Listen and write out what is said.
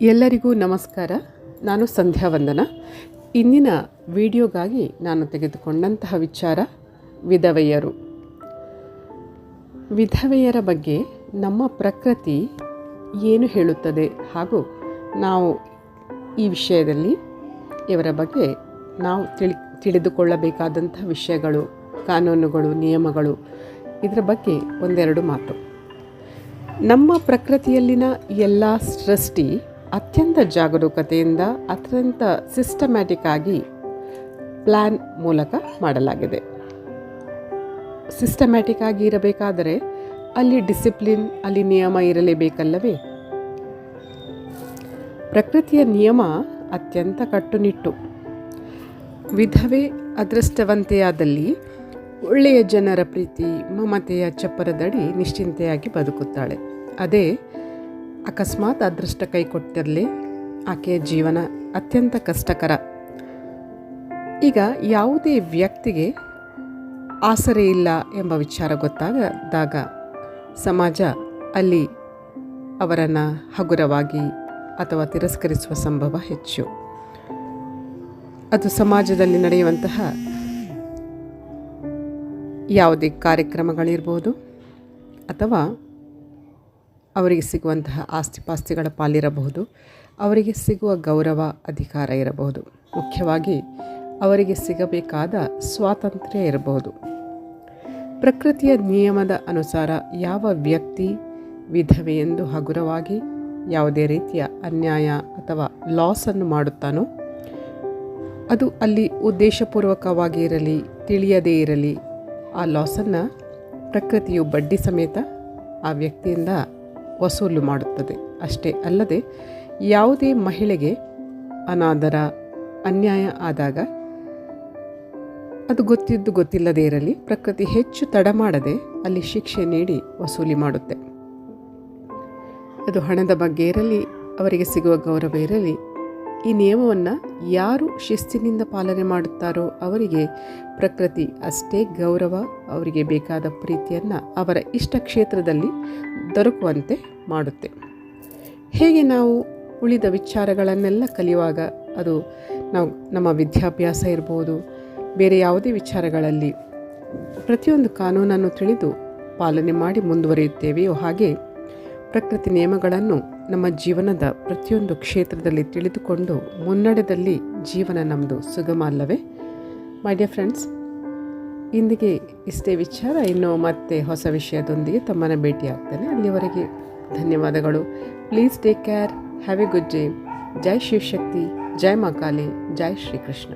ಎಲ್ಲರಿಗೂ ನಮಸ್ಕಾರ. ನಾನು ಸಂಧ್ಯಾ ವಂದನ. ಇಂದಿನ ವಿಡಿಯೋಗಾಗಿ ನಾನು ತೆಗೆದುಕೊಂಡಂತಹ ವಿಚಾರ ವಿಧವೆಯರು. ವಿಧವೆಯರ ಬಗ್ಗೆ ನಮ್ಮ ಪ್ರಕೃತಿ ಏನು ಹೇಳುತ್ತದೆ ಹಾಗೂ ನಾವು ಈ ವಿಷಯದಲ್ಲಿ ಇವರ ಬಗ್ಗೆ ನಾವು ತಿಳಿದುಕೊಳ್ಳಬೇಕಾದಂಥ ವಿಷಯಗಳು, ಕಾನೂನುಗಳು, ನಿಯಮಗಳು, ಇದರ ಬಗ್ಗೆ ಒಂದೆರಡು ಮಾತು. ನಮ್ಮ ಪ್ರಕೃತಿಯಲ್ಲಿನ ಎಲ್ಲ ಸೃಷ್ಟಿ ಅತ್ಯಂತ ಜಾಗರೂಕತೆಯಿಂದ ಅತ್ಯಂತ ಸಿಸ್ಟಮ್ಯಾಟಿಕ್ ಆಗಿ ಪ್ಲ್ಯಾನ್ ಮೂಲಕ ಮಾಡಲಾಗಿದೆ. ಸಿಸ್ಟಮ್ಯಾಟಿಕ್ ಆಗಿ ಇರಬೇಕಾದರೆ ಅಲ್ಲಿ ಡಿಸಿಪ್ಲಿನ್, ಅಲ್ಲಿ ನಿಯಮ ಇರಲೇಬೇಕಲ್ಲವೇ? ಪ್ರಕೃತಿಯ ನಿಯಮ ಅತ್ಯಂತ ಕಟ್ಟುನಿಟ್ಟು. ವಿಧವೆ ಅದೃಷ್ಟವಂತೆಯಾದಲ್ಲಿ ಒಳ್ಳೆಯ ಜನರ ಪ್ರೀತಿ ಮಮತೆಯ ಚಪ್ಪರದಡಿ ನಿಶ್ಚಿಂತೆಯಾಗಿ ಬದುಕುತ್ತಾಳೆ. ಅದೇ ಅಕಸ್ಮಾತ್ ಅದೃಷ್ಟ ಕೈ ಕೊಟ್ಟಿರಲಿ, ಆಕೆಯ ಜೀವನ ಅತ್ಯಂತ ಕಷ್ಟಕರ. ಈಗ ಯಾವುದೇ ವ್ಯಕ್ತಿಗೆ ಆಸರೆ ಇಲ್ಲ ಎಂಬ ವಿಚಾರ ಗೊತ್ತಾಗದಾಗ ಸಮಾಜ ಅಲ್ಲಿ ಅವರನ್ನು ಹಗುರವಾಗಿ ಅಥವಾ ತಿರಸ್ಕರಿಸುವ ಸಂಭವ ಹೆಚ್ಚು. ಅದು ಸಮಾಜದಲ್ಲಿ ನಡೆಯುವಂತಹ ಯಾವುದೇ ಕಾರ್ಯಕ್ರಮಗಳಿರ್ಬೋದು ಅಥವಾ ಅವರಿಗೆ ಸಿಗುವಂತಹ ಆಸ್ತಿಪಾಸ್ತಿಗಳ ಪಾಲಿರಬಹುದು, ಅವರಿಗೆ ಸಿಗುವ ಗೌರವ ಅಧಿಕಾರ ಇರಬಹುದು, ಮುಖ್ಯವಾಗಿ ಅವರಿಗೆ ಸಿಗಬೇಕಾದ ಸ್ವಾತಂತ್ರ್ಯ ಇರಬಹುದು. ಪ್ರಕೃತಿಯ ನಿಯಮದ ಅನುಸಾರ ಯಾವ ವ್ಯಕ್ತಿ ವಿಧವೆ ಎಂದು ಹಗುರವಾಗಿ ಯಾವುದೇ ರೀತಿಯ ಅನ್ಯಾಯ ಅಥವಾ ಲಾಸನ್ನು ಮಾಡುತ್ತಾನೋ ಅದು ಅಲ್ಲಿ ಉದ್ದೇಶಪೂರ್ವಕವಾಗಿ ಇರಲಿ ತಿಳಿಯದೇ ಇರಲಿ, ಆ ಲಾಸನ್ನು ಪ್ರಕೃತಿಯು ಬಡ್ಡಿ ಸಮೇತ ಆ ವ್ಯಕ್ತಿಯಿಂದ ವಸೂಲು ಮಾಡುತ್ತದೆ. ಅಷ್ಟೇ ಅಲ್ಲದೆ ಯಾವುದೇ ಮಹಿಳೆಗೆ ಅನಾದರ, ಅನ್ಯಾಯ ಆದಾಗ ಅದು ಗೊತ್ತಿದ್ದು ಗೊತ್ತಿಲ್ಲದೇ ಇರಲಿ, ಪ್ರಕೃತಿ ಹೆಚ್ಚು ತಡ ಮಾಡದೆ ಅಲ್ಲಿ ಶಿಕ್ಷೆ ನೀಡಿ ವಸೂಲಿ ಮಾಡುತ್ತೆ. ಅದು ಹಣದ ಬಗ್ಗೆ ಇರಲಿ, ಅವರಿಗೆ ಸಿಗುವ ಗೌರವ ಇರಲಿ, ಈ ನಿಯಮವನ್ನು ಯಾರು ಶಿಸ್ತಿನಿಂದ ಪಾಲನೆ ಮಾಡುತ್ತಾರೋ ಅವರಿಗೆ ಪ್ರಕೃತಿ ಅಷ್ಟೇ ಗೌರವ, ಅವರಿಗೆ ಬೇಕಾದ ಪ್ರೀತಿಯನ್ನು ಅವರ ಇಷ್ಟ ಕ್ಷೇತ್ರದಲ್ಲಿ ದೊರಕುವಂತೆ ಮಾಡುತ್ತೆ. ಹೇಗೆ ನಾವು ಉಳಿದ ವಿಚಾರಗಳನ್ನೆಲ್ಲ ಕಲಿಯುವಾಗ ಅದು ನಾವು ನಮ್ಮ ವಿದ್ಯಾಭ್ಯಾಸ ಇರ್ಬೋದು, ಬೇರೆ ಯಾವುದೇ ವಿಚಾರಗಳಲ್ಲಿ ಪ್ರತಿಯೊಂದು ಕಾನೂನನ್ನು ತಿಳಿದು ಪಾಲನೆ ಮಾಡಿ ಮುಂದುವರಿಯುತ್ತೇವೆಯೋ ಹಾಗೆ ಪ್ರಕೃತಿ ನಿಯಮಗಳನ್ನು ನಮ್ಮ ಜೀವನದ ಪ್ರತಿಯೊಂದು ಕ್ಷೇತ್ರದಲ್ಲಿ ತಿಳಿದುಕೊಂಡು ಮುನ್ನಡೆದಲ್ಲಿ ಜೀವನ ನಮ್ಮದು ಸುಗಮ ಅಲ್ಲವೇ? ಮೈ ಡಿಯರ್ ಫ್ರೆಂಡ್ಸ್, ಇಂದಿಗೆ ಇಷ್ಟೇ ವಿಚಾರ. ಇನ್ನೂ ಮತ್ತೆ ಹೊಸ ವಿಷಯದೊಂದಿಗೆ ತಮ್ಮನ್ನು ಭೇಟಿಯಾಗ್ತೇನೆ. ಅಲ್ಲಿವರೆಗೆ ಧನ್ಯವಾದಗಳು. Please take care. Have a good day. ಜೈ ಶಿವಶಕ್ತಿ, ಜೈ ಮಾ ಕಾಳಿ, ಜೈ ಶ್ರೀಕೃಷ್ಣ.